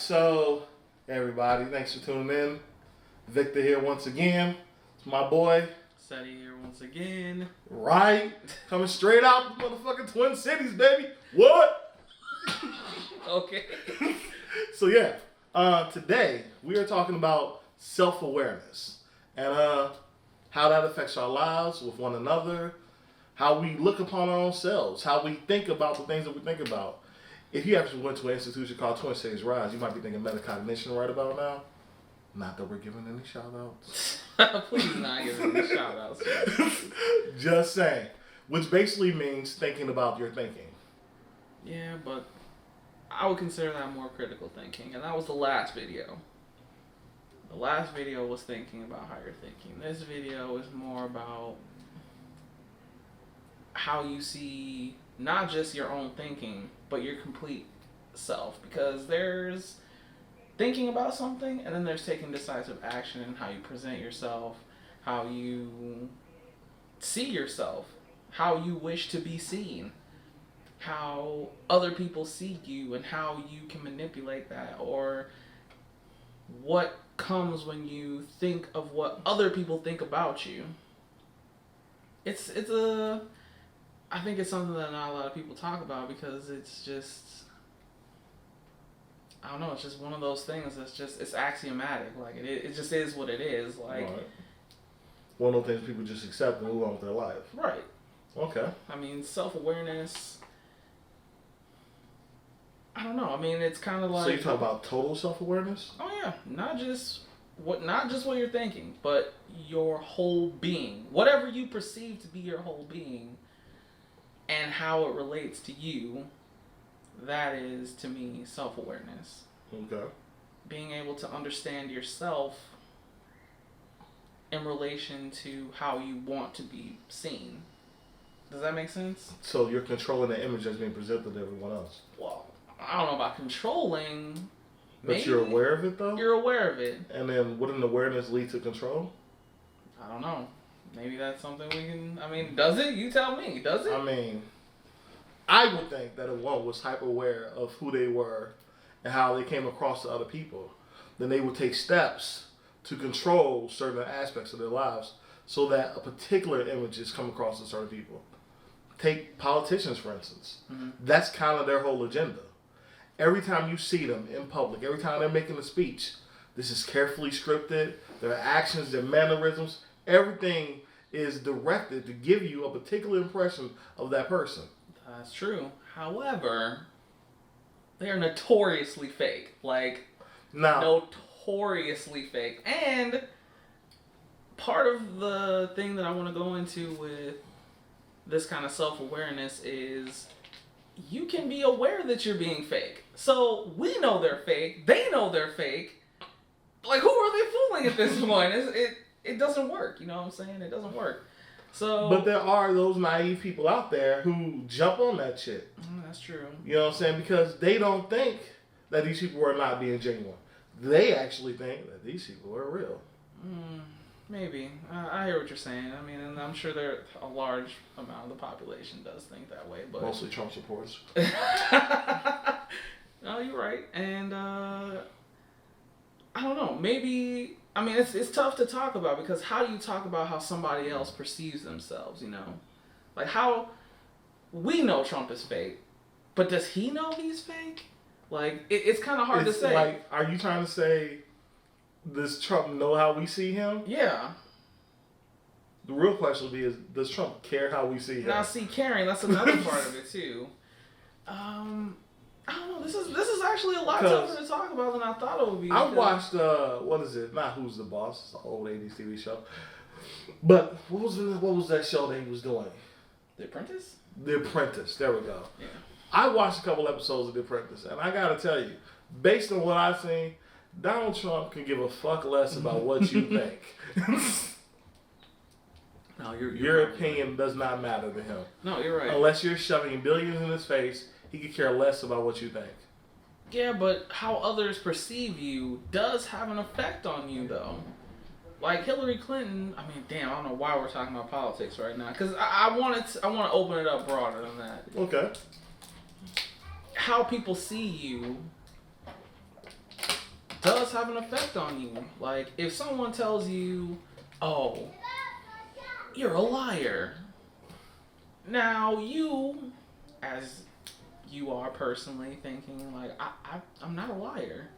So everybody, thanks for tuning in. Victor here once again. It's my boy. Seti here once again. Right? Coming straight out the motherfucking Twin Cities, baby. What? Okay. So yeah, today we are talking about self-awareness and how that affects our lives with one another, how we look upon our own selves, how we think about the things that we think about. If you actually went to an institution called Twin Cities Rise, you might be thinking metacognition right about now. Not that we're giving any shout outs. Please not give any shout outs. Just saying. Which basically means thinking about your thinking. Yeah, but I would consider that more critical thinking. And that was the last video. The last video was thinking about how you're thinking. This video is more about how you see not just your own thinking, but your complete self. Because there's thinking about something, and then there's taking decisive action in how you present yourself, how you see yourself, how you wish to be seen, how other people see you, and how you can manipulate that, or what comes when you think of what other people think about you. I think it's something that not a lot of people talk about because it's just, I don't know, it's just one of those things that's it's axiomatic. Like, it just is what it is. Like, right. One of those things people just accept and move on with their life. Right. Okay. I mean, self-awareness, I don't know. I mean, it's kind of like... So you talk about total self-awareness? Oh, yeah. Not just what you're thinking, but your whole being. Whatever you perceive to be your whole being and how it relates to you, that is, to me, self-awareness. Okay. Being able to understand yourself in relation to how you want to be seen. Does that make sense? So you're controlling the image that's being presented to everyone else? Well, I don't know about controlling. But maybe you're aware of it, though? You're aware of it. And then wouldn't awareness lead to control? I don't know. Maybe that's something we can... I mean, does it? You tell me. Does it? I mean, I would think that if one was hyper-aware of who they were and how they came across to other people, then they would take steps to control certain aspects of their lives so that a particular image is come across to certain people. Take politicians, for instance. Mm-hmm. That's kind of their whole agenda. Every time you see them in public, every time they're making a speech, this is carefully scripted. Their actions, their mannerisms, everything is directed to give you a particular impression of that person. That's true. However, they are notoriously fake. Like, notoriously fake. And part of the thing that I want to go into with this kind of self-awareness is you can be aware that you're being fake. So we know they're fake. They know they're fake. Like, who are they fooling at this point? It doesn't work. You know what I'm saying? It doesn't work. So, but there are those naive people out there who jump on that shit. That's true. You know what I'm saying? Because they don't think that these people are not being genuine. They actually think that these people are real. Maybe. I hear what you're saying. I mean, and I'm sure a large amount of the population does think that way. But mostly Trump supporters. No, you're right. And I don't know. Maybe... I mean, it's tough to talk about because how do you talk about how somebody else perceives themselves, you know? Like, how... We know Trump is fake, but does he know he's fake? Like, it's kind of hard to say. Like, are you trying to say, does Trump know how we see him? Yeah. The real question would be, does Trump care how we see him? Now, see, caring, that's another part of it, too. I don't know. This is actually a lot tougher to talk about than I thought it would be. I watched what is it? Not Who's the Boss? It's an old '80s TV show. But what was that show that he was doing? The Apprentice. The Apprentice. There we go. Yeah. I watched a couple episodes of The Apprentice, and I gotta tell you, based on what I've seen, Donald Trump can give a fuck less about what you think. No, your opinion does not matter to him. No, you're right. Unless you're shoving billions in his face, he could care less about what you think. Yeah, but how others perceive you does have an effect on you, though. Like Hillary Clinton, I mean, damn, I don't know why we're talking about politics right now, because I want to open it up broader than that. Okay. How people see you does have an effect on you. Like, if someone tells you, oh, you're a liar. Now, you, as you are personally thinking, like, I'm not a liar.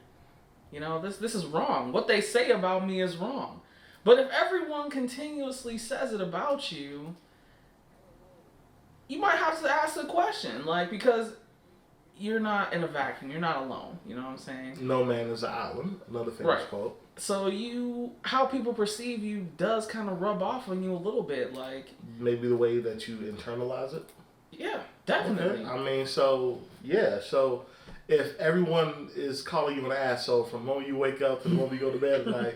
You know, this is wrong. What they say about me is wrong. But if everyone continuously says it about you, you might have to ask the question, like, because you're not in a vacuum. You're not alone. You know what I'm saying? No man is an island. Another famous quote. So how people perceive you does kind of rub off on you a little bit, like maybe the way that you internalize it. Yeah, definitely. Okay. I mean, so yeah, so if everyone is calling you an asshole from the moment you wake up to the moment you go to bed at night,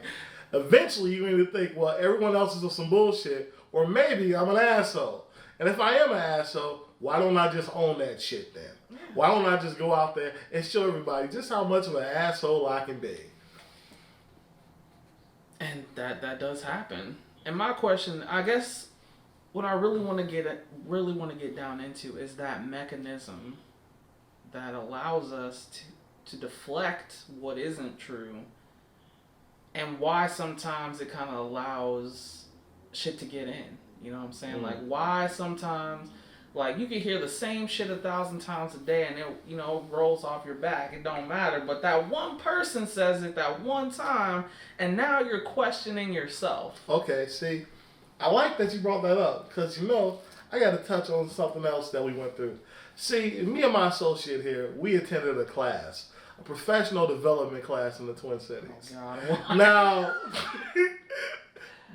eventually you're going to think, well, everyone else is on some bullshit, or maybe I'm an asshole. And if I am an asshole, why don't I just own that shit then? Yeah. Why don't I just go out there and show everybody just how much of an asshole I can be? And that does happen. And my question, I guess, what I really want to get down into is that mechanism that allows us to deflect what isn't true, and why sometimes it kind of allows shit to get in. You know what I'm saying? Like, why sometimes, like, you can hear the same shit 1,000 times a day and it, rolls off your back. It don't matter. But that one person says it that one time, and now you're questioning yourself. Okay, see, I like that you brought that up, because, I got to touch on something else that we went through. See, me and my associate here, we attended a class, a professional development class in the Twin Cities. Oh, God. Now,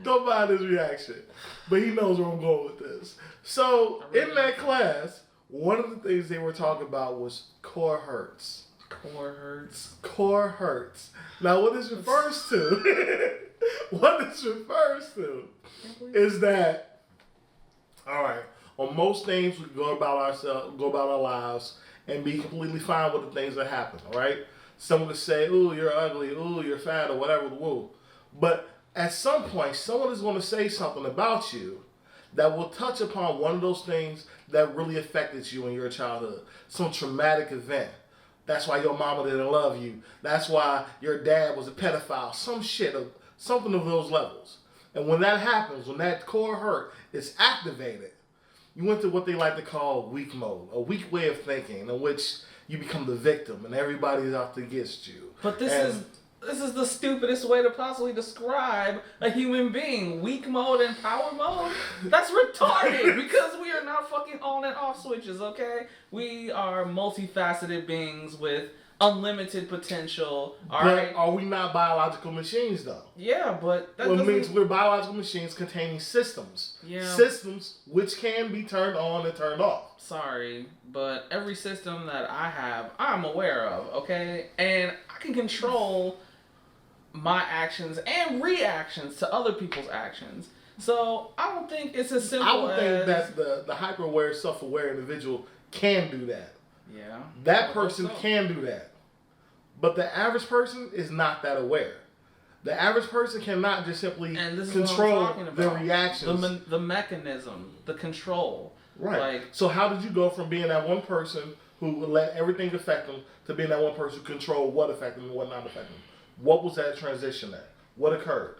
don't mind his reaction, but he knows where I'm going with this. So, in that class, one of the things they were talking about was core hurts. Core hurts. Core hurts. Now, what this refers to, is that, all right, on most things we go about our lives and be completely fine with the things that happen, all right? Someone could say, ooh, you're ugly, ooh, you're fat, or whatever, woo. But at some point, someone is going to say something about you that will touch upon one of those things that really affected you in your childhood. Some traumatic event. That's why your mama didn't love you. That's why your dad was a pedophile. Something of those levels. And when that happens, when that core hurt is activated, you went to what they like to call weak mode, a weak way of thinking in which you become the victim and everybody's out against you. But this is the stupidest way to possibly describe a human being. Weak mode and power mode? That's retarded, because we are not fucking on and off switches, okay? We are multifaceted beings with unlimited potential. All right. Are we not biological machines, though? Yeah, but that means we're biological machines containing systems. Yeah. Systems which can be turned on and turned off. Sorry, but every system that I have, I'm aware of, okay? And I can control my actions and reactions to other people's actions. So I don't think it's as simple as... I would think that the hyper-aware, self-aware individual can do that. Yeah. That person can do that. But the average person is not that aware. The average person cannot just simply control their reactions. The mechanism, the control. Right. Like, so how did you go from being that one person who let everything affect them to being that one person who controlled what affected them and what not affected them? What was that transition at? What occurred?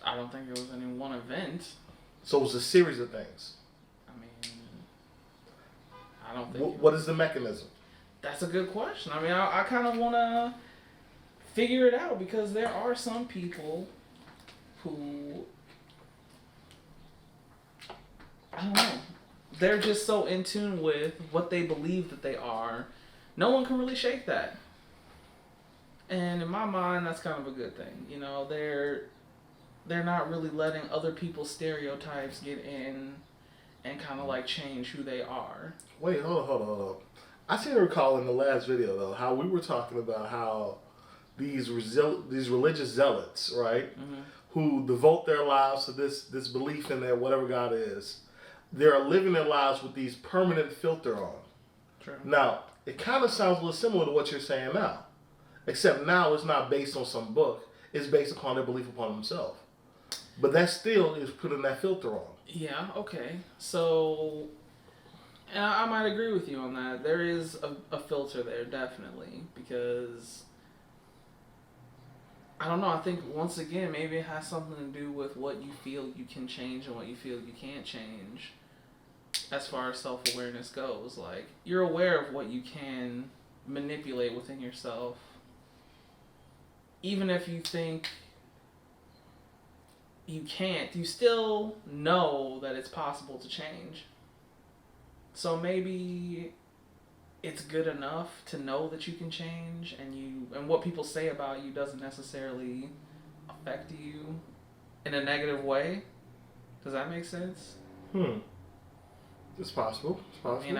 I don't think it was any one event. So it was a series of things. I mean, I don't think... What is the mechanism? That's a good question. I mean, I kind of want to figure it out, because there are some people who, I don't know, they're just so in tune with what they believe that they are. No one can really shake that. And in my mind, that's kind of a good thing. They're not really letting other people's stereotypes get in and kind of like change who they are. Wait, hold on. I seem to recall in the last video, though, how we were talking about how these religious zealots, right, who devote their lives to this belief in their whatever God is, they're living their lives with these permanent filter on. True. Now, it kind of sounds a little similar to what you're saying now, except now it's not based on some book. It's based upon their belief upon themselves. But that still is putting that filter on. Yeah, okay. So... And I might agree with you on that. There is a filter there, definitely, because I don't know. I think once again, maybe it has something to do with what you feel you can change and what you feel you can't change. As far as self awareness goes, like you're aware of what you can manipulate within yourself, even if you think you can't, you still know that it's possible to change. So maybe it's good enough to know that you can change, and what people say about you doesn't necessarily affect you in a negative way. Does that make sense? It's possible. It's possible. I mean,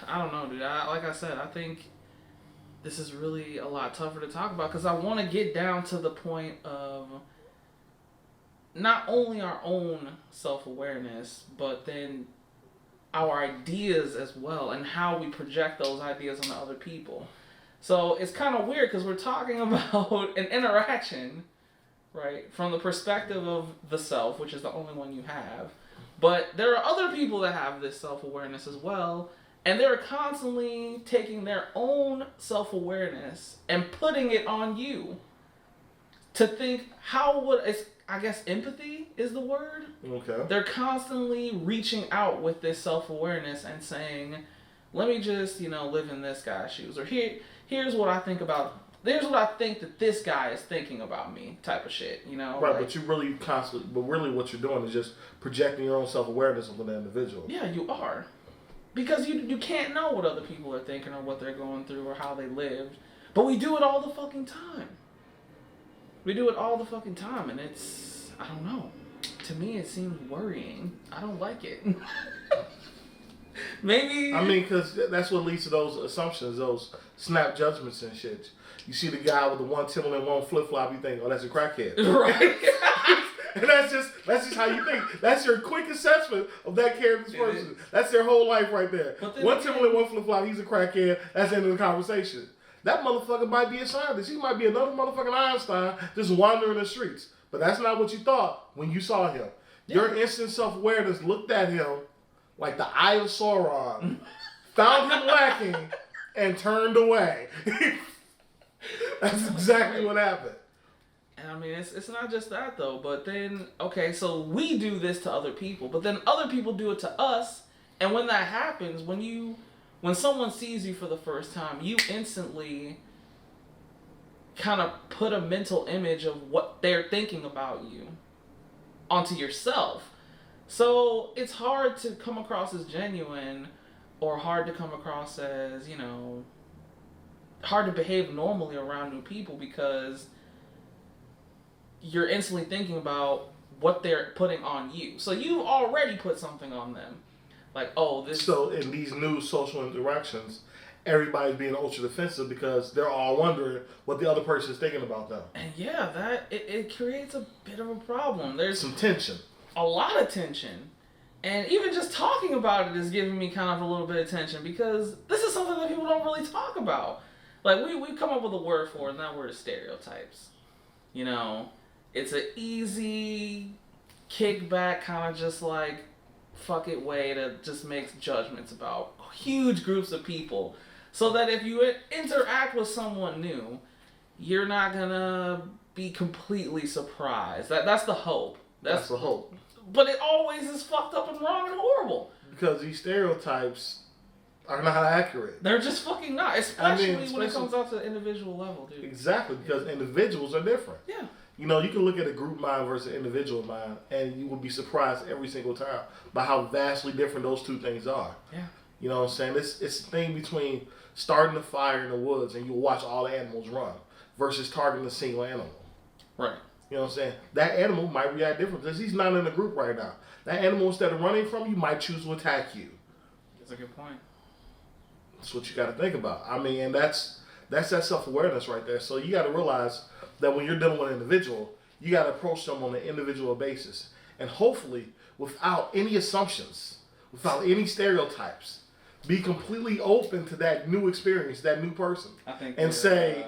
I don't know, dude. Like I said, I think this is really a lot tougher to talk about because I want to get down to the point of not only our own self-awareness, but then our ideas as well and how we project those ideas onto other people. So it's kind of weird because we're talking about an interaction, right, from the perspective of the self, which is the only one you have. But there are other people that have this self-awareness as well, and they're constantly taking their own self-awareness and putting it on you to think, I guess empathy is the word. Okay. They're constantly reaching out with this self-awareness and saying, let me just, live in this guy's shoes. Or here's what I think about, here's what I think that this guy is thinking about me type of shit, Right, but you really but really what you're doing is just projecting your own self-awareness onto the individual. Yeah, you are. Because you can't know what other people are thinking or what they're going through or how they lived. But we do it all the fucking time. We do it all the fucking time, and it's, I don't know. To me, it seems worrying. I don't like it. Maybe. I mean, because that's what leads to those assumptions, those snap judgments and shit. You see the guy with the one Timberland, one flip-flop, you think, oh, that's a crackhead. Right. And that's just how you think. That's your quick assessment of that character's person. That's their whole life right there. One Timberland, one flip-flop, he's a crackhead. That's the end of the conversation. That motherfucker might be a scientist. He might be another motherfucking Einstein just wandering the streets. But that's not what you thought when you saw him. Yeah. Your instant self-awareness looked at him like the eye of Sauron, found him lacking, and turned away. That's exactly what happened. And I mean, it's not just that though, but then, okay, so we do this to other people, but then other people do it to us, and when that happens, when someone sees you for the first time, you instantly kind of put a mental image of what they're thinking about you onto yourself. So it's hard to come across as genuine or hard to come across as, hard to behave normally around new people because you're instantly thinking about what they're putting on you. So you've already put something on them. Like, oh, this... So in these new social interactions, everybody's being ultra defensive because they're all wondering what the other person is thinking about them. And yeah, it creates a bit of a problem. There's some tension. A lot of tension. And even just talking about it is giving me kind of a little bit of tension because this is something that people don't really talk about. Like, we've come up with a word for it, and that word is stereotypes. It's an easy, kickback, kind of just like, fuck it way to just make judgments about huge groups of people. So that if you interact with someone new, you're not gonna be completely surprised. That's the hope. That's the hope. But it always is fucked up and wrong and horrible. Because these stereotypes are not accurate. They're just fucking not. Especially when it comes out to the individual level, dude. Exactly, because individuals are different. Yeah. You can look at a group mind versus an individual mind, and you will be surprised every single time by how vastly different those two things are. Yeah. You know what I'm saying? It's the thing between starting a fire in the woods and you watch all the animals run versus targeting a single animal. Right. You know what I'm saying? That animal might react different because he's not in a group right now. That animal, instead of running from you, might choose to attack you. That's a good point. That's what you got to think about. I mean, and that's that self-awareness right there. So you got to realize that when you're dealing with an individual, you got to approach them on an individual basis. And hopefully, without any assumptions, without any stereotypes, be completely open to that new experience, that new person. I think and say...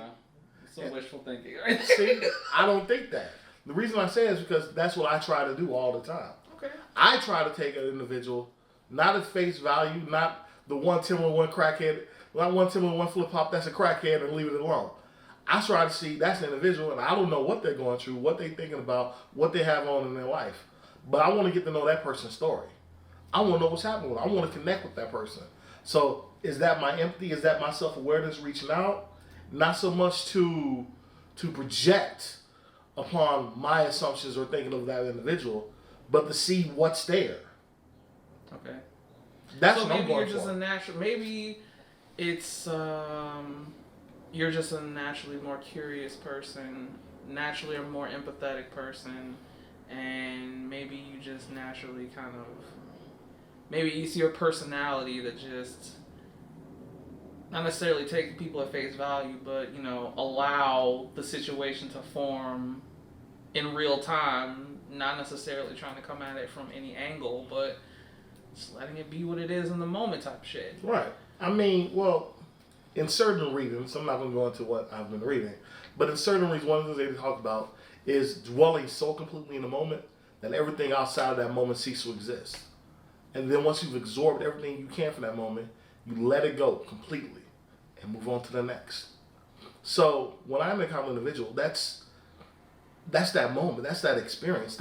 some wishful thinking, right? See, I don't think that. The reason I say it is because that's what I try to do all the time. Okay. I try to take an individual, not at face value, not the one Timberland, one crackhead, not one Timberland, one flip-flop, that's a crackhead, and leave it alone. I try to see that's an individual, and I don't know what they're going through, what they're thinking about, what they have on in their life. But I want to get to know that person's story. I want to know what's happening with them. I want to connect with that person. So is that my empathy? Is that my self-awareness reaching out? Not so much to project upon my assumptions or thinking of that individual, but to see what's there. Okay. That's so what I'm maybe going you're just for. a natural. Maybe it's you're just a naturally more curious person, naturally a more empathetic person, and maybe you just naturally kind of maybe it's your personality that just not necessarily take people at face value, but allow the situation to form in real time, not necessarily trying to come at it from any angle, but just letting it be what it is in the moment type shit. Right. I mean, well, in certain readings, I'm not going to go into what I've been reading, but in certain readings, one of the things they talk about is dwelling so completely in the moment that everything outside of that moment ceases to exist. And then once you've absorbed everything you can from that moment, you let it go completely and move on to the next. So when I'm a common individual, that's that moment, that's that experience.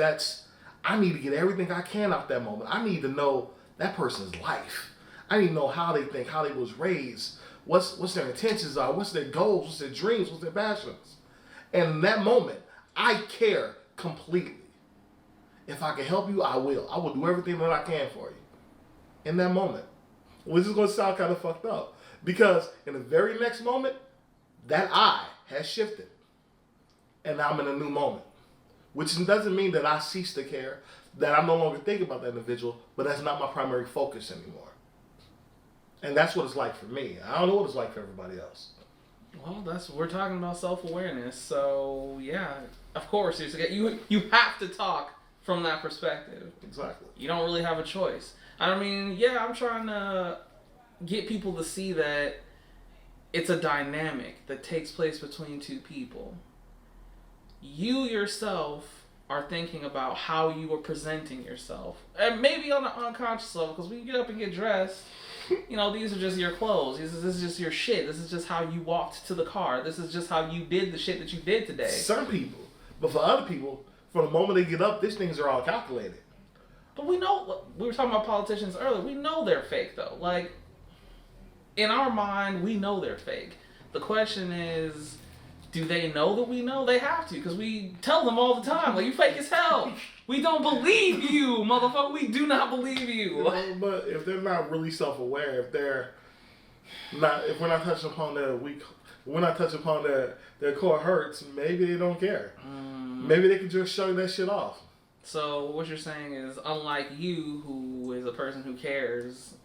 I need to get everything I can out that moment. I need to know that person's life. I need to know how they think, how they was raised, what's their intentions are, what's their goals, what's their dreams, what's their passions. And in that moment, I care completely. If I can help you, I will. I will do everything that I can for you. In that moment. Which is going to sound kind of fucked up. Because in the very next moment, that I has shifted. And I'm in a new moment. Which doesn't mean that I cease to care, that I'm no longer thinking about that individual, but that's not my primary focus anymore. And that's what it's like for me. I don't know what it's like for everybody else. Well, we're talking about self-awareness, so yeah, of course, you have to talk from that perspective. Exactly. You don't really have a choice. I mean, yeah, I'm trying to get people to see that it's a dynamic that takes place between two people. You yourself are thinking about how you are presenting yourself, and maybe on an unconscious level, because when you get up and get dressed, these are just your clothes. This is just your shit. This is just how you walked to the car. This is just how you did the shit that you did today. Some people, but for other people, from the moment they get up, these things are all calculated. But we know, we were talking about politicians earlier, we know they're fake though. Like, in our mind, we know they're fake. The question is, do they know that we know? They have to, because we tell them all the time, like, you fake as hell. We don't believe you, motherfucker. We do not believe you. But if they're not really self-aware, if we're not touching upon their core hurts, maybe they don't care. Maybe they can just shut that shit off. So what you're saying is, unlike you, who is a person who cares,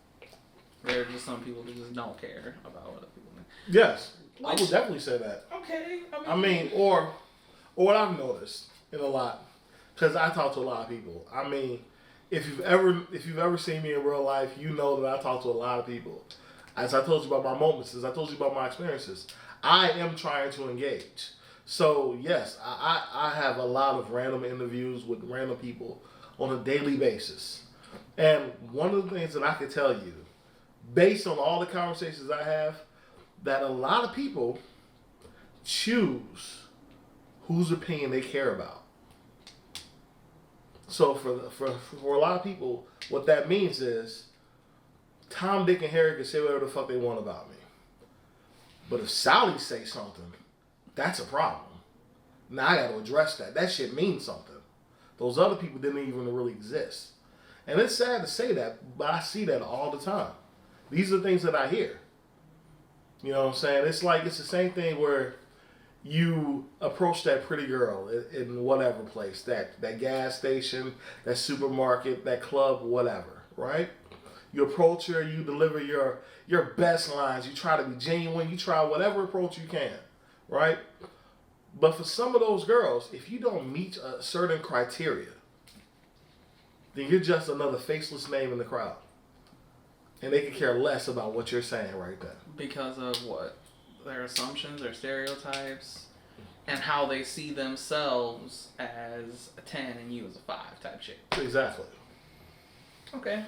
there are just some people who just don't care about what other people think. Yes, I would definitely say that. Okay. I mean, or what I've noticed in a lot, because I talk to a lot of people. I mean, if you've ever seen me in real life, you know that I talk to a lot of people. As I told you about my moments, as I told you about my experiences, I am trying to engage. So yes, I have a lot of random interviews with random people on a daily basis. And one of the things that I can tell you, based on all the conversations I have, that a lot of people choose whose opinion they care about. So for a lot of people, what that means is Tom, Dick, and Harry can say whatever the fuck they want about me. But if Sally says something, that's a problem. Now I got to address that. That shit means something. Those other people didn't even really exist. And it's sad to say that, but I see that all the time. These are the things that I hear. You know what I'm saying? It's the same thing where you approach that pretty girl in whatever place, that gas station, that supermarket, that club, whatever, right? You approach her, you deliver your best lines, you try to be genuine, you try whatever approach you can, right? But for some of those girls, if you don't meet a certain criteria, then you're just another faceless name in the crowd. And they can care less about what you're saying right then. Because of what? Their assumptions, their stereotypes, and how they see themselves as a 10 and you as a 5 type shit. Exactly. Okay.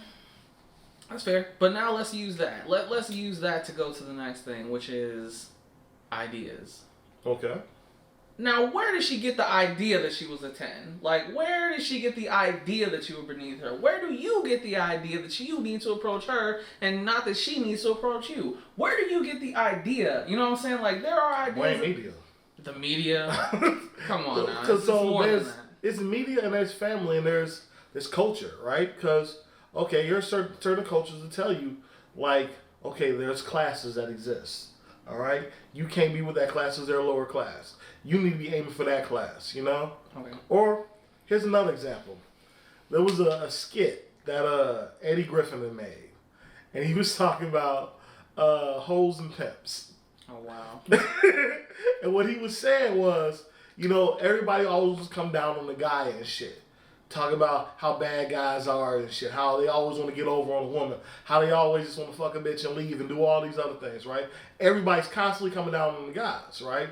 That's fair. But now let's use that. Let's use that to go to the next thing, which is ideas. Okay. Now, where did she get the idea that she was a 10? Like, where did she get the idea that you were beneath her? Where do you get the idea that you need to approach her and not that she needs to approach you? Where do you get the idea? You know what I'm saying? Like, there are ideas. Blame media. The media? Come on now. Because so more there's than that. it's media and there's family and there's culture, right? Because okay, there's certain cultures that tell you like okay, there's classes that exist. All right, you can't be with that class because they're a lower class. You need to be aiming for that class, you know. Okay. Or here's another example. There was a skit that Eddie Griffin had made, and he was talking about hoes and pimps. Oh, wow. And what he was saying was, you know, everybody always come down on the guy and shit. Talk about how bad guys are and shit. How they always want to get over on a woman. How they always just want to fuck a bitch and leave and do all these other things, right? Everybody's constantly coming down on the guys, right?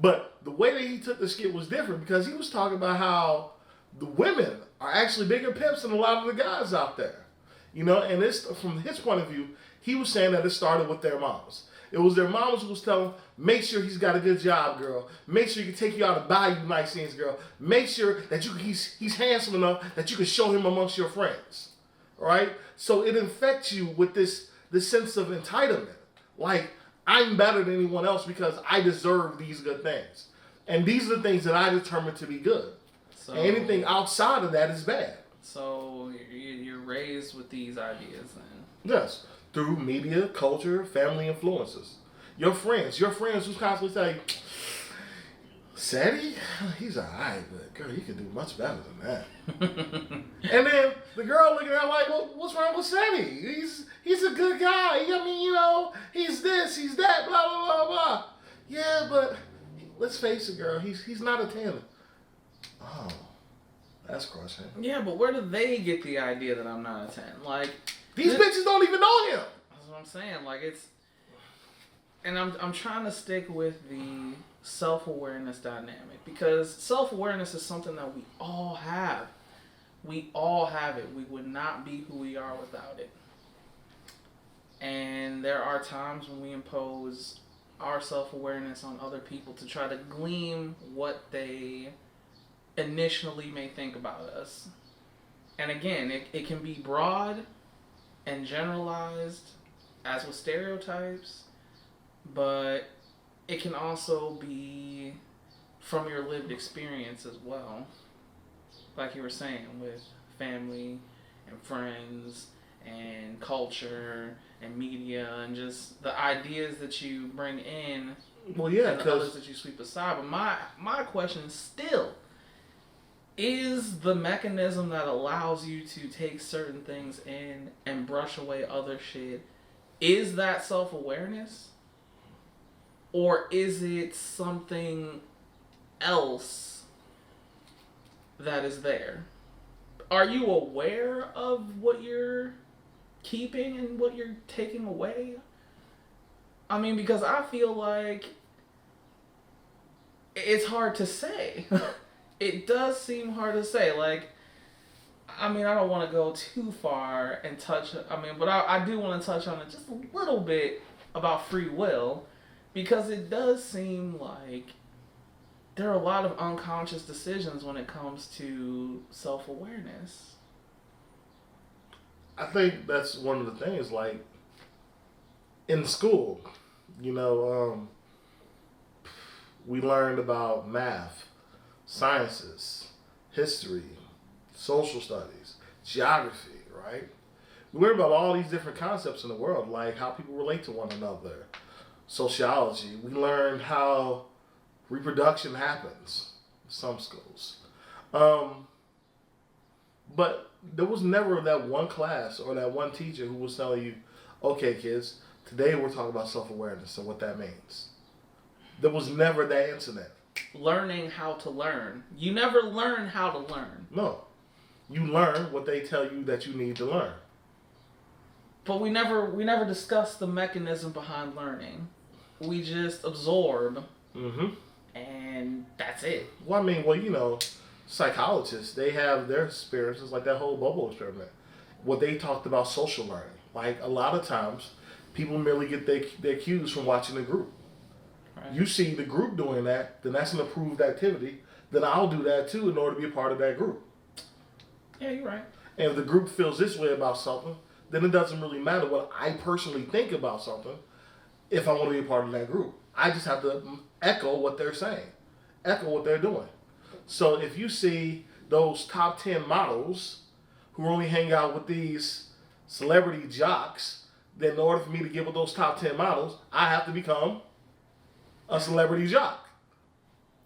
But the way that he took the skit was different because he was talking about how the women are actually bigger pimps than a lot of the guys out there. You know, and this from his point of view, he was saying that it started with their moms. It was their moms who was telling them, make sure he's got a good job, girl. Make sure he can take you out and buy you nice things, girl. Make sure that he's handsome enough that you can show him amongst your friends. Right? So it infects you with this sense of entitlement. Like, I'm better than anyone else because I deserve these good things. And these are the things that I determine to be good. So, anything outside of that is bad. So you're raised with these ideas then? Yes. Through media, culture, family influences. Your friends who's constantly saying, Sadie, he's alright, but girl, you could do much better than that. And then the girl looking at her like, well, what's wrong with Sadie? He's a good guy. I mean, you know, he's this, he's that, blah, blah, blah, blah. Yeah, but let's face it, girl, he's not a 10. Oh, that's crushing. Yeah, but where do they get the idea that I'm not a 10? Like, these bitches don't even know him. That's what I'm saying. Like, it's... And I'm trying to stick with the self-awareness dynamic because self-awareness is something that we all have. We all have it. We would not be who we are without it. And there are times when we impose our self-awareness on other people to try to glean what they initially may think about us. And again, it can be broad and generalized, as with stereotypes, but it can also be from your lived experience as well. Like you were saying, with family and friends and culture and media and just the ideas that you bring in, well, yeah, and the others that you sweep aside. But my question still is the mechanism that allows you to take certain things in and brush away other shit, is that self-awareness? Or is it something else that is there? Are you aware of what you're keeping and what you're taking away? I mean, because I feel like it's hard to say. It does seem hard to say. Like, I mean, I don't want to go too far and touch, but I do want to touch on it just a little bit about free will. Because it does seem like there are a lot of unconscious decisions when it comes to self-awareness. I think that's one of the things, like, in school, you know, we learned about math, sciences, history, social studies, geography, right? We learned about all these different concepts in the world, like how people relate to one another. Sociology. We learned how reproduction happens in some schools. But there was never that one class or that one teacher who was telling you, okay, kids, today we're talking about self-awareness and what that means. There was never that incident. Learning how to learn. You never learn how to learn. No. You learn what they tell you that you need to learn. But we never discuss the mechanism behind learning. We just absorb, and that's it. Well, I mean, you know, psychologists, they have their experiences, like that whole bubble experiment. What they talked about social learning. Like, a lot of times, people merely get their cues from watching a group. Right. You see the group doing that, then that's an approved activity. Then I'll do that too in order to be a part of that group. Yeah, you're right. And if the group feels this way about something, then it doesn't really matter what I personally think about something if I want to be a part of that group. I just have to echo what they're saying, echo what they're doing. So if you see those top 10 models who only hang out with these celebrity jocks, then in order for me to get with those top 10 models, I have to become a celebrity jock.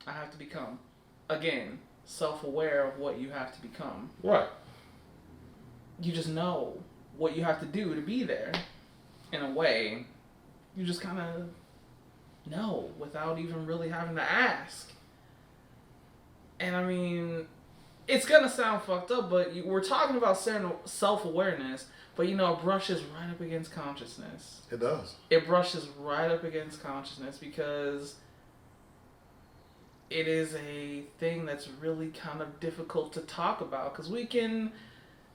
I have to become, again, self-aware of what you have to become. Right. You just know what you have to do to be there. In a way, you just kind of know without even really having to ask. And I mean, it's going to sound fucked up, but we're talking about self-awareness, but it brushes right up against consciousness. It does. It brushes right up against consciousness because it is a thing that's really kind of difficult to talk about because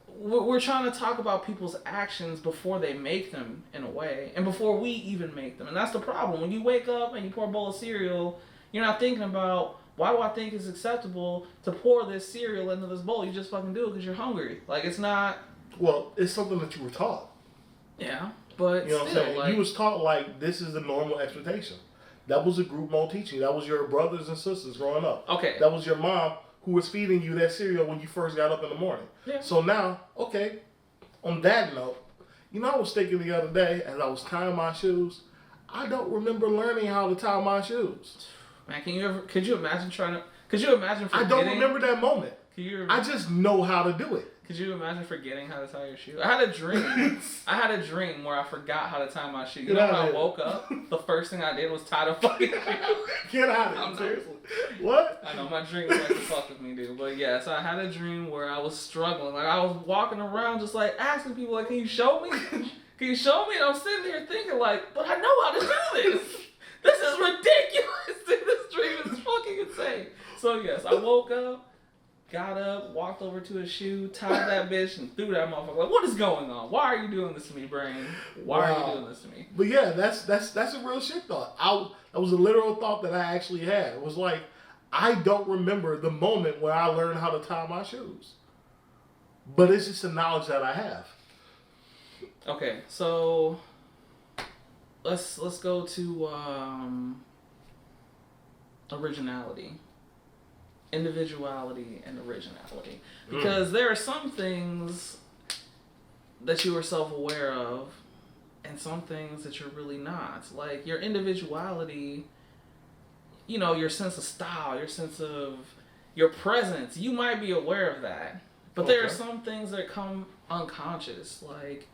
we're trying to talk about people's actions before they make them, in a way, and before we even make them. And that's the problem. When you wake up and you pour a bowl of cereal, you're not thinking about, why do I think it's acceptable to pour this cereal into this bowl? You just fucking do it because you're hungry. Like, it's not... Well, it's something that you were taught. Yeah, but you know still, what I'm saying? like... You was taught, like, this is the normal expectation. That was a group mode teaching. That was your brothers and sisters growing up. Okay. That was your mom who was feeding you that cereal when you first got up in the morning. Yeah. So now, okay, on that note, I was thinking the other day as I was tying my shoes, I don't remember learning how to tie my shoes. Man, could you imagine forgetting? I don't remember that moment. I just know how to do it. Could you imagine forgetting how to tie your shoe? I had a dream where I forgot how to tie my shoe. When I woke up, the first thing I did was tie the fucking shoe. Get out of here, seriously. What? I know, my dream was like to fuck with me, dude. But yeah, so I had a dream where I was struggling. Like, I was walking around just like asking people, like, can you show me? Can you show me? And I'm sitting there thinking like, but I know how to do this. This is ridiculous. This dream is fucking insane. So yes, I woke up, got up, walked over to a shoe, tied that bitch, and threw that motherfucker. Like, what is going on? Why are you doing this to me, brain? Why are you doing this to me? But yeah, that's a real shit thought. That was a literal thought that I actually had. It was like, I don't remember the moment where I learned how to tie my shoes. But it's just a knowledge that I have. Okay, so let's go to originality. Individuality and originality. Because there are some things that you are self-aware of and some things that you're really not. Like your individuality, your sense of style, your sense of your presence, you might be aware of that. But there are some things that come unconscious. Like,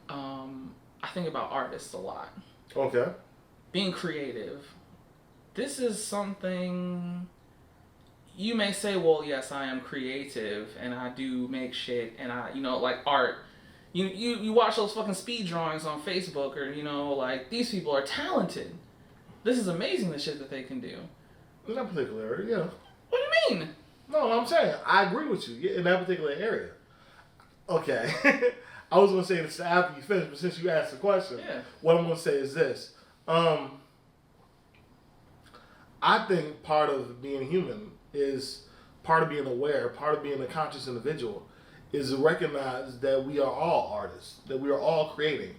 I think about artists a lot. Okay. Being creative. This is something... You may say, well, yes, I am creative and I do make shit and I, like art. You watch those fucking speed drawings on Facebook or, like these people are talented. This is amazing the shit that they can do. In that particular area, yeah. What do you mean? No, I'm saying, I agree with you in that particular area. Okay. I was going to say this after you finish, but since you asked the question, what I'm going to say is this. I think part of being human is part of being aware, part of being a conscious individual, is to recognize that we are all artists, that we are all creating.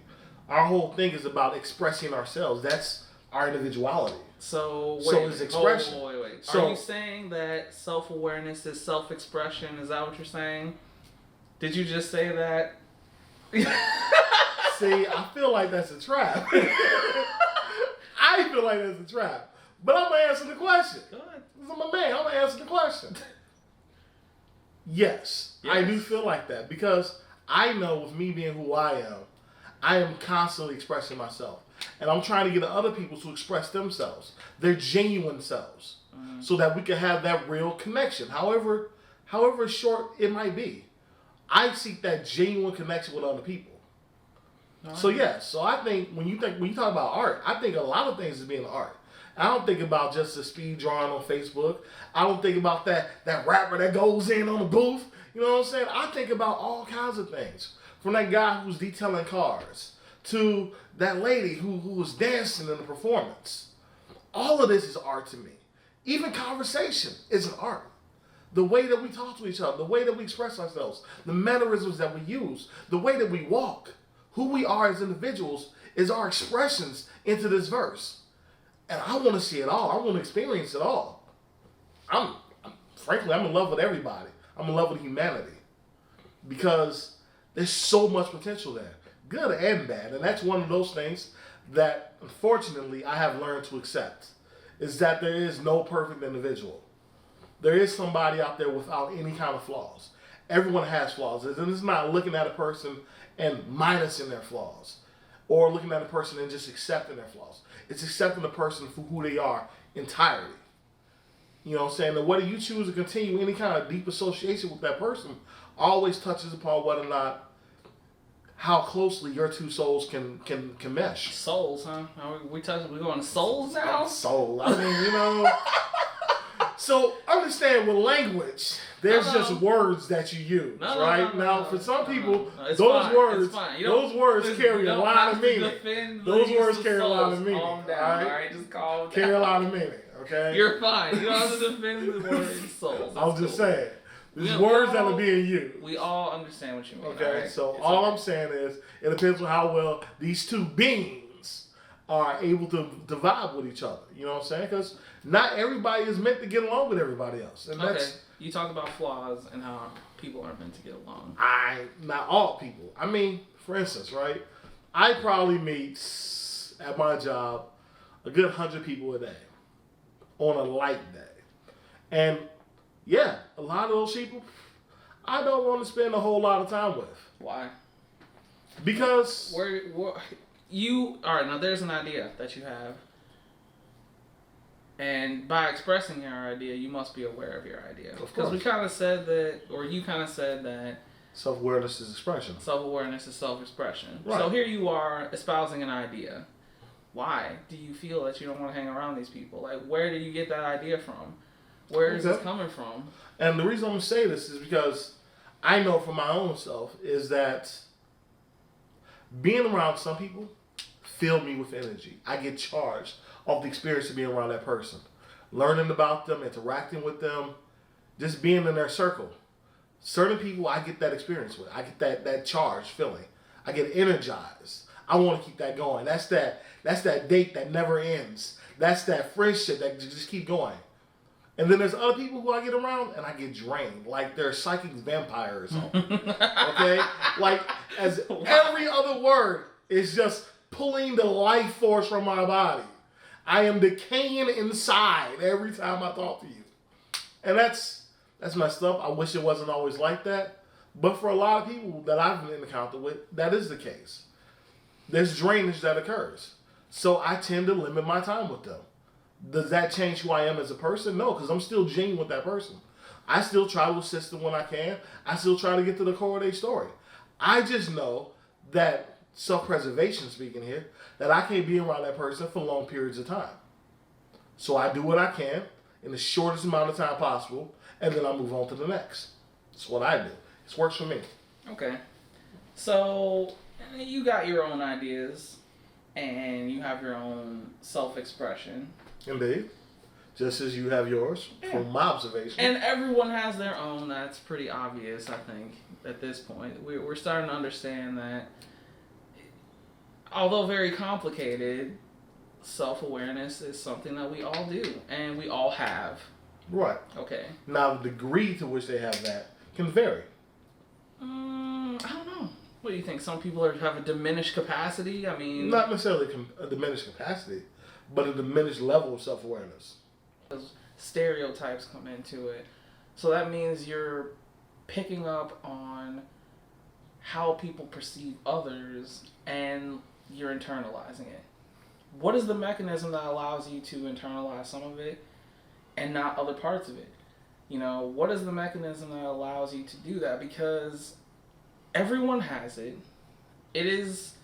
Our whole thing is about expressing ourselves. That's our individuality. So it's expression. Wait. So, are you saying that self-awareness is self-expression? Is that what you're saying? Did you just say that? See, I feel like that's a trap. I feel like that's a trap. But I'm going to answer the question. Go ahead. I'm a man. I'm going to answer the question. Yes, I do feel like that. Because I know with me being who I am constantly expressing myself. And I'm trying to get other people to express themselves. Their genuine selves. Mm-hmm. So that we can have that real connection. However short it might be. I seek that genuine connection with other people. So I think when you talk about art, I think a lot of things is being art. I don't think about just the speed drawing on Facebook. I don't think about that rapper that goes in on the booth. You know what I'm saying? I think about all kinds of things. From that guy who's detailing cars to that lady who was dancing in the performance. All of this is art to me. Even conversation is an art. The way that we talk to each other, the way that we express ourselves, the mannerisms that we use, the way that we walk, who we are as individuals is our expressions into this verse. And I want to see it all. I want to experience it all. Frankly, I'm in love with everybody. I'm in love with humanity. Because there's so much potential there. Good and bad. And that's one of those things that, unfortunately, I have learned to accept. Is that there is no perfect individual. There is somebody out there without any kind of flaws. Everyone has flaws. And it's not looking at a person and minusing their flaws. Or looking at a person and just accepting their flaws. It's accepting the person for who they are entirely. You know what I'm saying? And whether you choose to continue any kind of deep association with that person always touches upon whether or not how closely your two souls can mesh. Souls, huh? We going to souls now? Soul. I mean, you know. So understand with language, there's just words that you use, right? Now, for some people, those words carry a lot of meaning. Those words carry a lot of meaning. Calm down, all right? Just calm down. Carry a lot of meaning, okay? You're fine. You don't have to defend the word souls. I was just saying. There's words that are being used. We all understand what you mean. Okay, right? So all I'm saying is it depends on how well these two beings are able to vibe with each other. You know what I'm saying? Because not everybody is meant to get along with everybody else. And that's, you talk about flaws and how people aren't meant to get along. Not all people. I mean, for instance, right? I probably meet at my job a good 100 people a day on a light day. And yeah, a lot of those people I don't want to spend a whole lot of time with. Why? Because all right, now there's an idea that you have. And by expressing your idea, you must be aware of your idea. Because we kind of said that, or you kind of said that self-awareness is expression. Self-awareness is self-expression. Right. So here you are espousing an idea. Why do you feel that you don't want to hang around these people? Like, where did you get that idea from? Where is this coming from? And the reason I'm going to say this is because I know for my own self is that being around some people fill me with energy. I get charged off the experience of being around that person. Learning about them, interacting with them, just being in their circle. Certain people I get that experience with. I get that charged feeling. I get energized. I want to keep that going. That's that date that never ends. That's that friendship that just keep going. And then there's other people who I get around and I get drained. Like they're psychic vampires. Okay? Like as every other word is just pulling the life force from my body. I am decaying inside every time I talk to you. And that's messed up. I wish it wasn't always like that. But for a lot of people that I've encountered with, that is the case. There's drainage that occurs. So I tend to limit my time with them. Does that change who I am as a person? No, because I'm still genuine with that person. I still try to assist them when I can. I still try to get to the core of their story. I just know that, self-preservation speaking here, that I can't be around that person for long periods of time. So I do what I can in the shortest amount of time possible, and then I move on to the next. That's what I do. It works for me. Okay. So you got your own ideas, and you have your own self-expression. Indeed. Just as you have yours, from my observation. And everyone has their own. That's pretty obvious, I think, at this point. We're starting to understand that, although very complicated, self-awareness is something that we all do, and we all have. Right. Okay. Now, the degree to which they have that can vary. I don't know. What do you think? Some people have a diminished capacity? I mean... Not necessarily a diminished capacity, but a diminished level of self-awareness. Stereotypes come into it. So that means you're picking up on how people perceive others and you're internalizing it. What is the mechanism that allows you to internalize some of it and not other parts of it? You know, what is the mechanism that allows you to do that? Because everyone has it. It is...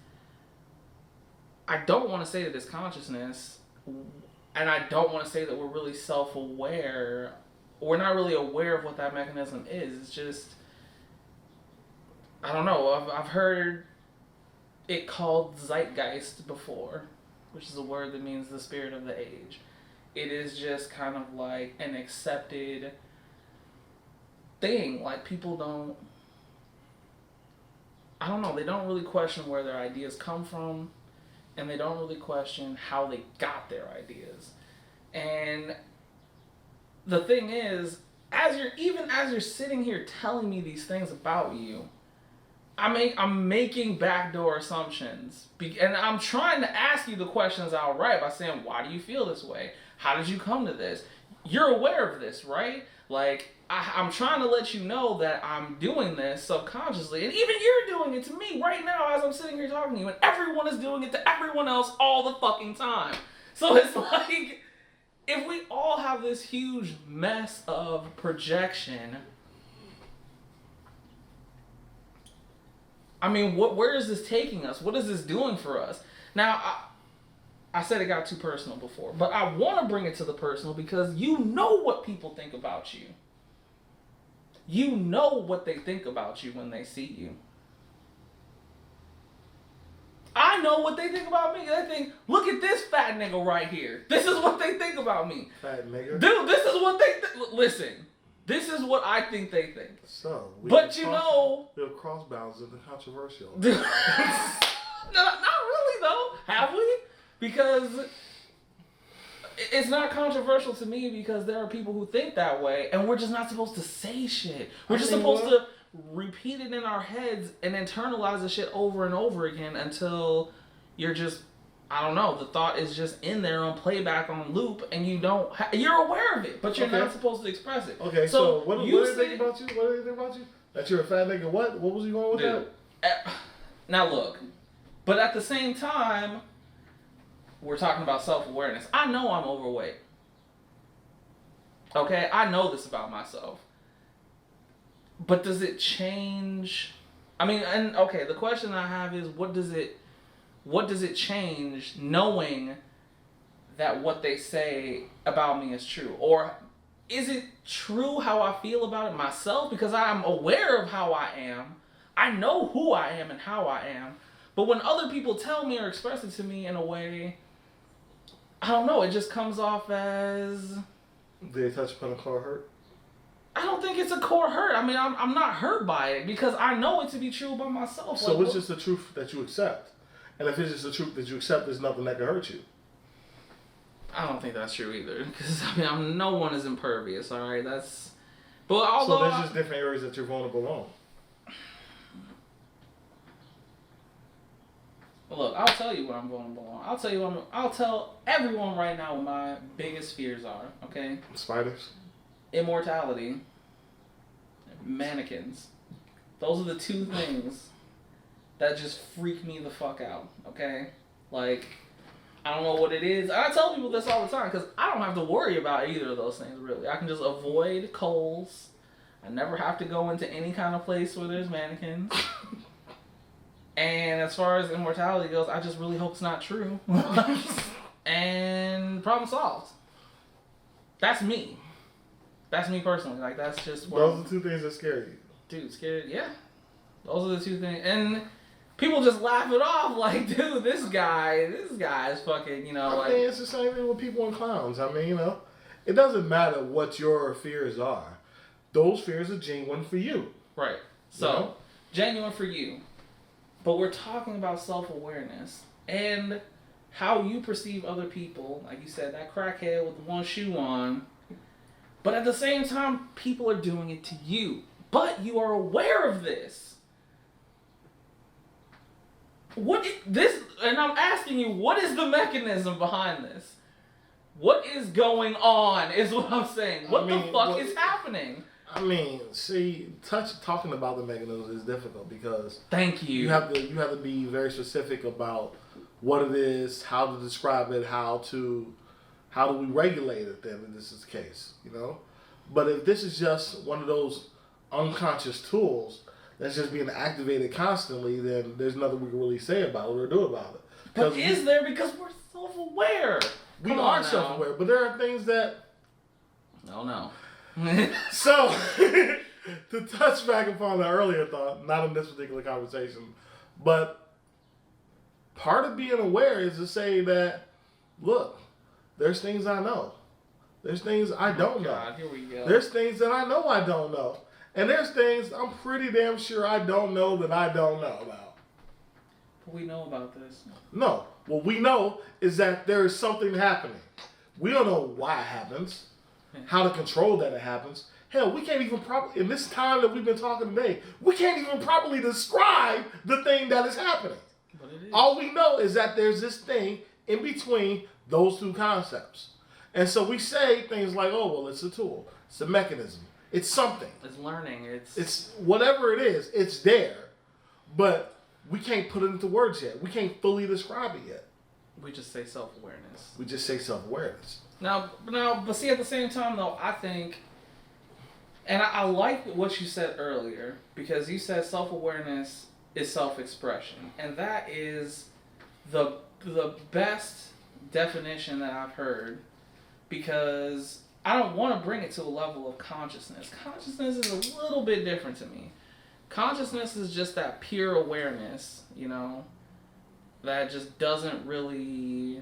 I don't want to say that it's consciousness, and I don't want to say that we're really self-aware. We're not really aware of what that mechanism is. It's just... I don't know. I've heard it called zeitgeist before, which is a word that means the spirit of the age. it is just kind of like an accepted thing. Like people don't, I don't know, they don't really question where their ideas come from, and they don't really question how they got their ideas. And the thing is, as you're sitting here telling me these things about you, I'm making backdoor assumptions, and I'm trying to ask you the questions outright by saying, why do you feel this way? How did you come to this? You're aware of this, right? Like, I'm trying to let you know that I'm doing this subconsciously, and even you're doing it to me right now as I'm sitting here talking to you, and everyone is doing it to everyone else all the fucking time. So it's like, if we all have this huge mess of projection, I mean, where is this taking us? What is this doing for us? Now, I said it got too personal before, but I want to bring it to the personal because you know what people think about you. You know what they think about you when they see you. I know what they think about me. They think, look at this fat nigga right here. This is what they think about me. Fat nigga? Dude, this is what they listen. This is what I think they think. So, but you know, we'll cross bounds into controversial. No, not really though. Have we? Because it's not controversial to me because there are people who think that way, and we're just not supposed to say shit. We're just supposed to repeat it in our heads and internalize the shit over and over again until you're just, I don't know, the thought is just in there on playback on loop, and you don't, you're aware of it, but you're not supposed to express it. Okay, so what do they think about you? What do they think about you? That you're a fat nigga? What was you going with that? Now look, but at the same time, we're talking about self-awareness. I know I'm overweight. Okay, I know this about myself. But does it change? I mean, and okay, the question I have is, what does it change knowing that what they say about me is true? Or is it true how I feel about it myself? Because I'm aware of how I am. I know who I am and how I am. But when other people tell me or express it to me in a way, I don't know, it just comes off as... Do they touch upon a core hurt? I don't think it's a core hurt. I mean, I'm not hurt by it because I know it to be true about myself. So like, it's just the truth that you accept. And if it's just the truth that you accept, there's nothing that can hurt you. I don't think that's true either. Because, I mean, no one is impervious, all right? That's... But although... So there's just different areas that you're vulnerable on. Look, I'll tell you what I'm vulnerable on. I'll tell everyone right now what my biggest fears are, okay? Spiders? Immortality, mannequins. Those are the two things that just freak me the fuck out, okay? Like, I don't know what it is. I tell people this all the time because I don't have to worry about either of those things, really. I can just avoid coals. I never have to go into any kind of place where there's mannequins. And as far as immortality goes, I just really hope it's not true. And problem solved. That's me. That's me personally. Like, that's just what... Those are two things that scare you. Dude, scared? Yeah. Those are the two things. And people just laugh it off like, dude, this guy is fucking, you know, like... I mean, it's the same thing with people and clowns. I mean, you know, it doesn't matter what your fears are. Those fears are genuine for you. Right. So, genuine for you. But we're talking about self-awareness and how you perceive other people. Like you said, that crackhead with the one shoe on. But at the same time, people are doing it to you. But you are aware of this. And I'm asking you, what is the mechanism behind this? What is going on is what I'm saying. What the fuck is happening? I mean, see, talking about the mechanism is difficult because thank you. You have to be very specific about what it is, how to describe it, how do we regulate it then if this is the case, you know? But if this is just one of those unconscious tools that's just being activated constantly, then there's nothing we can really say about it or do about it. But is there? Because we're self-aware. We are self-aware, but there are things that... No. So, to touch back upon the earlier thought, not in this particular conversation, but part of being aware is to say that, look, there's things I know. There's things I don't know. Here we go. There's things that I know I don't know. And there's things I'm pretty damn sure I don't know that I don't know about. But we know about this. No. What we know is that there is something happening. We don't know why it happens, how to control that it happens. Hell, we can't even properly, in this time that we've been talking today, we can't even properly describe the thing that is happening. But it is. All we know is that there's this thing in between those two concepts. And so we say things like, oh, well, it's a tool. It's a mechanism. It's something. It's learning. It's whatever it is, it's there. But we can't put it into words yet. We can't fully describe it yet. We just say self-awareness. We just say self-awareness. Now, but see, at the same time, though, I think, and I like what you said earlier, because you said self-awareness is self-expression. And that is the best definition that I've heard, because I don't want to bring it to a level of consciousness. Consciousness is a little bit different to me. Consciousness is just that pure awareness, you know, that just doesn't really,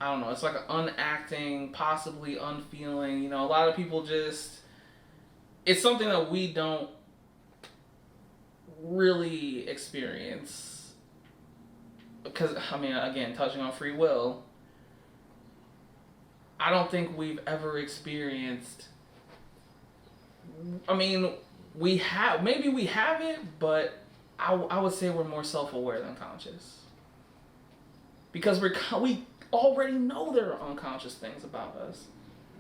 I don't know, it's like an unacting, possibly unfeeling, you know, a lot of people just, it's something that we don't really experience. Because, I mean, again, touching on free will, I don't think we've ever experienced, I mean, maybe we have it, but I would say we're more self-aware than conscious. Because we already know there are unconscious things about us.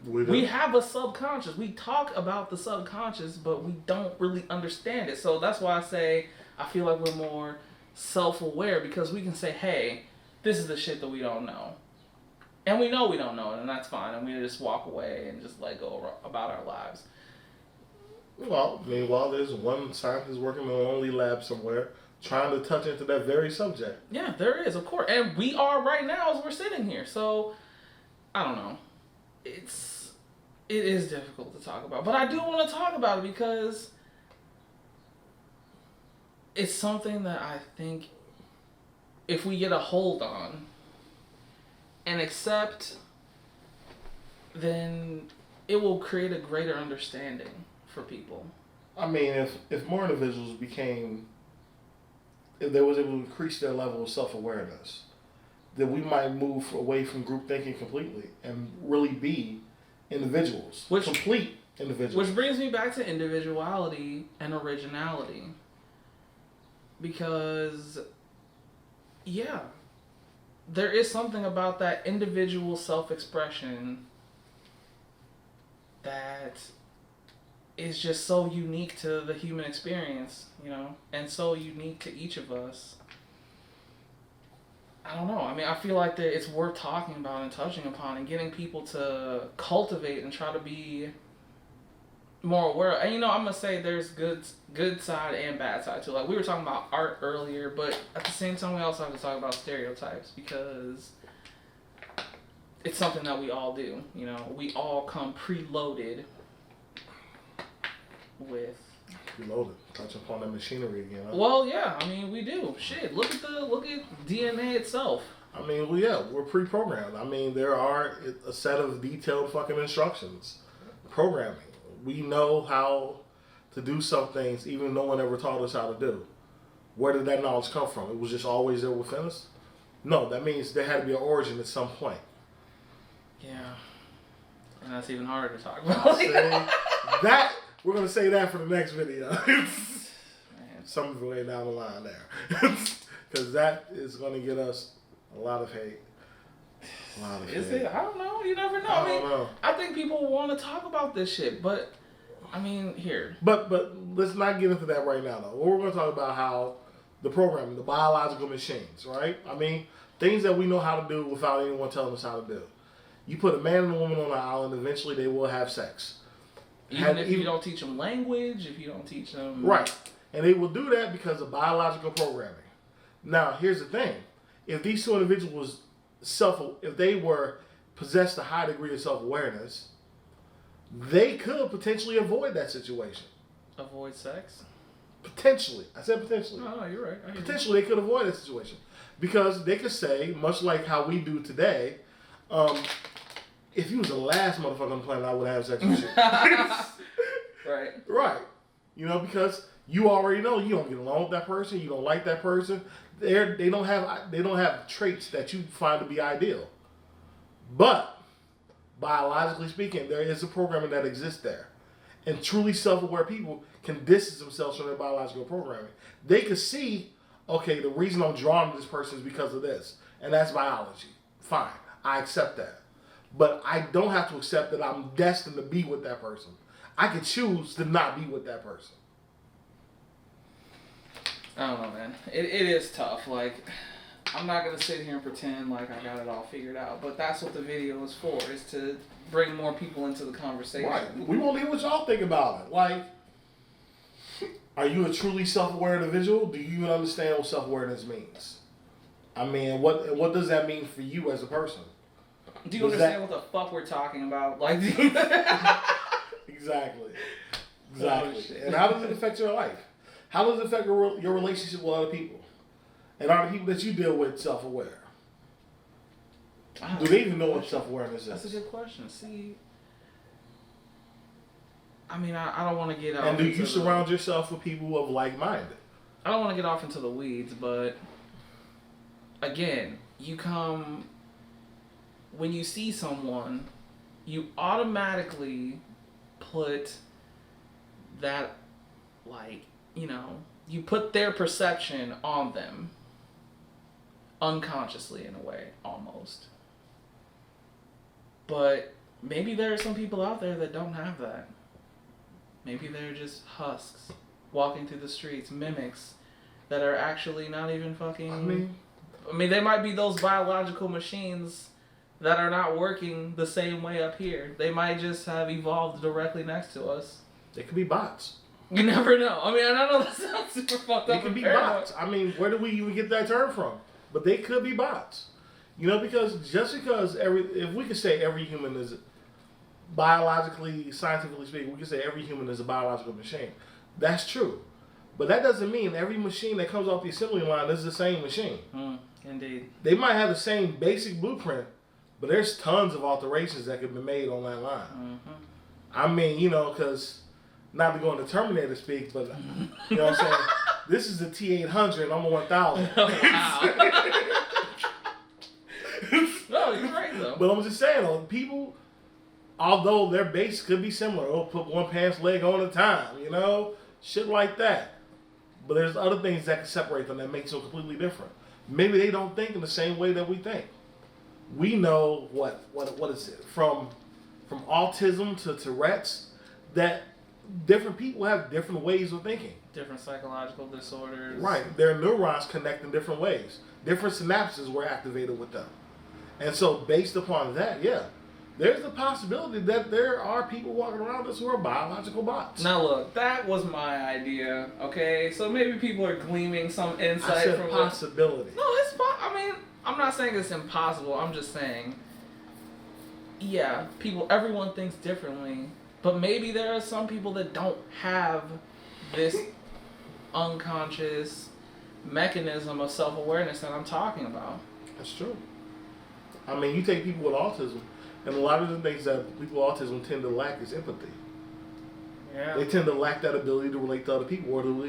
We have a subconscious. We talk about the subconscious, but we don't really understand it. So that's why I say I feel like we're more self-aware, because we can say, hey, this is the shit that we don't know. And we know we don't know it, and that's fine. And we just walk away and just let go about our lives. Well, meanwhile, there's one scientist working in a lonely lab somewhere trying to touch into that very subject. Yeah, there is, of course. And we are right now as we're sitting here. So, I don't know. It is difficult to talk about. But I do want to talk about it because it's something that I think if we get a hold on and accept, then it will create a greater understanding for people. I mean, if more individuals if they was able to increase their level of self-awareness, then we might move away from group thinking completely and really be individuals. Complete individuals. Which brings me back to individuality and originality. Because, yeah, there is something about that individual self-expression that is just so unique to the human experience, you know, and so unique to each of us. I don't know. I mean, I feel like that it's worth talking about and touching upon and getting people to cultivate and try to be more aware. And, you know, I'm going to say there's good side and bad side too. Like, we were talking about art earlier, but at the same time, we also have to talk about stereotypes, because it's something that we all do. You know, we all come preloaded with. Preloaded. Touch upon that machinery again. Huh? Well, yeah. I mean, we do. Shit. Look at DNA itself. I mean, well, yeah, we're pre-programmed. I mean, there are a set of detailed fucking instructions. Programming. We know how to do some things, even no one ever taught us how to do. Where did that knowledge come from? It was just always there within us? No, that means there had to be an origin at some point. Yeah. And that's even harder to talk about. That, we're going to say that for the next video. Some way down the line there. Because that is going to get us a lot of hate. Is it? I don't know. You never know. I mean, I think people want to talk about this shit, but I mean, here. But let's not get into that right now, though. We're going to talk about how the programming, the biological machines, right? I mean, things that we know how to do without anyone telling us how to do. You put a man and a woman on an island, eventually they will have sex. Even if you don't teach them language, if you don't teach them... Right. And they will do that because of biological programming. Now, here's the thing. If these two individuals if they were possessed a high degree of self-awareness, they could potentially avoid that situation. Avoid sex? Potentially. I said potentially. No, you're right. Potentially they could avoid that situation. Because they could say, much like how we do today, if you was the last motherfucker on the planet, I would have sex with you. Right. Right. You know, because you already know you don't get along with that person, you don't like that person. They don't have traits that you find to be ideal. But biologically speaking, there is a programming that exists there. And truly self-aware people can distance themselves from their biological programming. They can see, okay, the reason I'm drawn to this person is because of this. And that's biology. Fine. I accept that. But I don't have to accept that I'm destined to be with that person. I can choose to not be with that person. I don't know, man. It is tough. Like, I'm not going to sit here and pretend like I got it all figured out. But that's what the video is for, is to bring more people into the conversation. Right. We want to hear what y'all think about it. Like, are you a truly self-aware individual? Do you even understand what self-awareness means? I mean, what does that mean for you as a person? Do you understand what the fuck we're talking about? Like, Exactly. Oh, And how does it affect your life? How does it affect your relationship with other people? And are the people that you deal with self-aware? Do they even know what self-awareness is? That's a good question. See, I mean, I don't want to get off. And do you surround yourself with people of like-minded? I don't want to get off into the weeds, but again, when you see someone, you automatically put that, like, you know, you put their perception on them unconsciously, in a way, almost. But maybe there are some people out there that don't have that. Maybe they're just husks walking through the streets, mimics that are actually not even fucking... I mean, they might be those biological machines that are not working the same way up here. They might just have evolved directly next to us. They could be bots. You never know. I mean, I know that sounds super fucked up. They could be bots. I mean, where do we even get that term from? But they could be bots. You know, because if we could say every human is biologically, scientifically speaking, we could say every human is a biological machine. That's true. But that doesn't mean every machine that comes off the assembly line is the same machine. Indeed. They might have the same basic blueprint, but there's tons of alterations that could be made on that line. Mm-hmm. I mean, you know, because not to go into Terminator speak, but you know what I'm saying? This is the T-800, I'm a 1000. Oh, wow. No, you're right, though. But I'm just saying, people, although their base could be similar, they'll put one pants leg on at a time, you know? Shit like that. But there's other things that can separate them that make them completely different. Maybe they don't think in the same way that we think. We know what is it? From autism to Tourette's, that different people have different ways of thinking. Different psychological disorders. Right. Their neurons connect in different ways. Different synapses were activated with them. And so based upon that, yeah, there's the possibility that there are people walking around us who are biological bots. Now look, that was my idea, okay? So maybe people are gleaming some insight I said from possibility. No, it's I mean, I'm not saying it's impossible. I'm just saying, yeah, everyone thinks differently. But maybe there are some people that don't have this unconscious mechanism of self-awareness that I'm talking about. That's true. I mean, you take people with autism, and a lot of the things that people with autism tend to lack is empathy. Yeah. They tend to lack that ability to relate to other people, or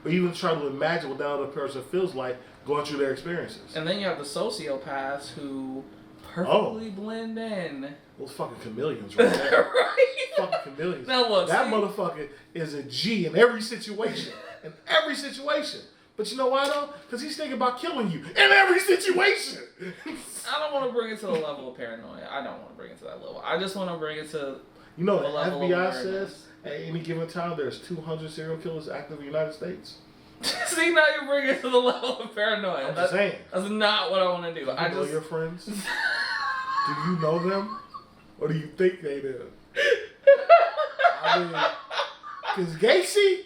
even try to imagine what that other person feels like going through their experiences. And then you have the sociopaths who perfectly blend in. Those fucking chameleons right there. Right? Fucking chameleons. Now look, that motherfucker is a G in every situation. In every situation. But you know why though? Because he's thinking about killing you in every situation. I don't want to bring it to the level of paranoia. I don't want to bring it to that level. I just want to bring it to the level of FBI awareness. says at any given time there's 200 serial killers active in the United States. See, now you're bringing it to the level of paranoia. I'm just saying. That's not what I want to do. Do you know your friends? Do you know them? Or do you think they do? I mean, because Gacy,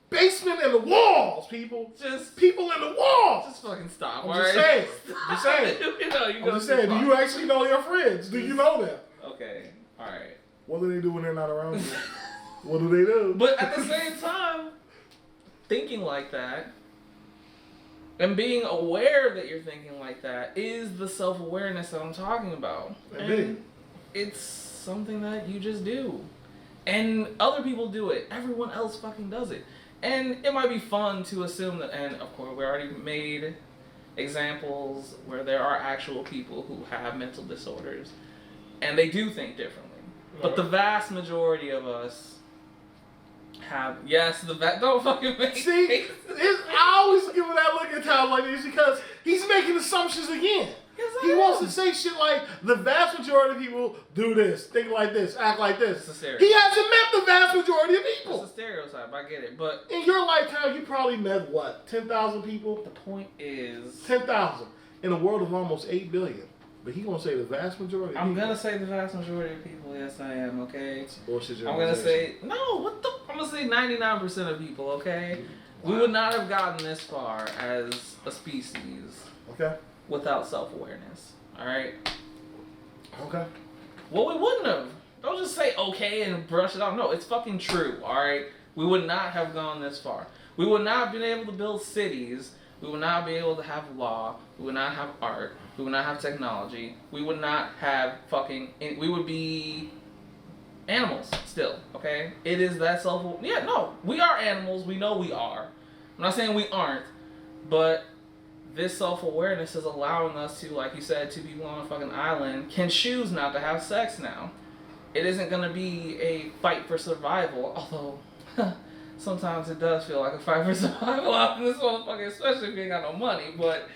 basement in the walls, people. Just people in the walls. Just fucking stop. I'm all just right? saying. Just saying. You know, I'm just saying. Do you actually know your friends? Do you know them? Okay. All right. What do they do when they're not around you? What do they do? But at the same time, thinking like that, And being aware that you're thinking like that is the self-awareness that I'm talking about. And it's something that you just do. And other people do it. Everyone else fucking does it. And it might be fun to assume that, and of course we already made examples where there are actual people who have mental disorders and they do think differently. But the vast majority of us have, don't fucking make See, I always give him that look at Tom like this because he's making assumptions again. Yes, He wants to say shit like the vast majority of people do this, think like this, act like this. It's a stereotype. He hasn't met the vast majority of people. It's a stereotype, I get it. But in your lifetime, you probably met what, 10,000 people? The point is 10,000 in a world of almost 8 billion. But he gonna say the vast majority of I'm people. gonna say the vast majority of people, yes I am, okay? It's bullshit. I'm gonna say I'm gonna say 99% of people, okay? Wow. We would not have gotten this far as a species without self-awareness. Alright? Okay. Well, we wouldn't have. Don't just say okay and brush it off. No, it's fucking true, alright? We would not have gone this far. We would not have been able to build cities. We would not be able to have law. We would not have art. We would not have technology. We would not have we would be animals still, okay? It is that we are animals. We know we are. I'm not saying we aren't, but this self-awareness is allowing us to, like you said, two people on a fucking island can choose not to have sex now. It isn't going to be a fight for survival, although sometimes it does feel like a fight for survival out in this motherfucker, especially if you ain't got no money, but...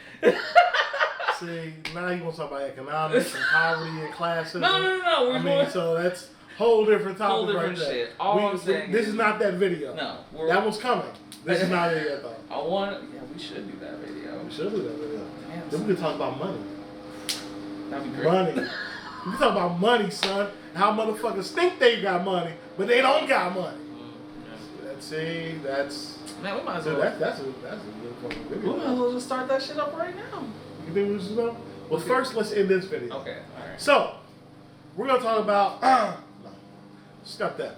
See, now you want to talk about economics and poverty and classism. No. So that's whole different topic whole different right shit. All I'm saying this is not that video. No. That one's coming. This is not it yet, though. We should do that video. We should do that video. Damn, then we can talk about money. That'd be great. Money. We can talk about money, son. How motherfuckers think they got money, but they don't got money. That's... Man, we might as well... That's a good fucking video. We might as well just start that shit up right now. You think we should go? Well, first, let's end this video. Okay, alright. So, we're going to talk about... no, stop that.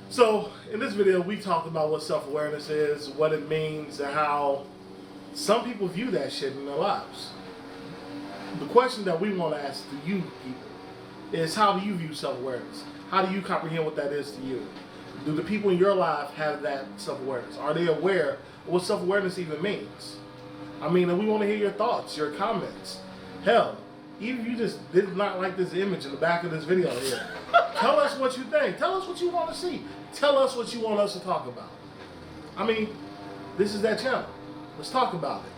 So, in this video, we talked about what self-awareness is, what it means, and how some people view that shit in their lives. The question that we want to ask to you people is, how do you view self-awareness? How do you comprehend what that is to you? Do the people in your life have that self-awareness? Are they aware of what self-awareness even means? I mean, and we want to hear your thoughts, your comments. Hell, even if you just did not like this image in the back of this video here, tell us what you think. Tell us what you want to see. Tell us what you want us to talk about. I mean, this is that channel. Let's talk about it.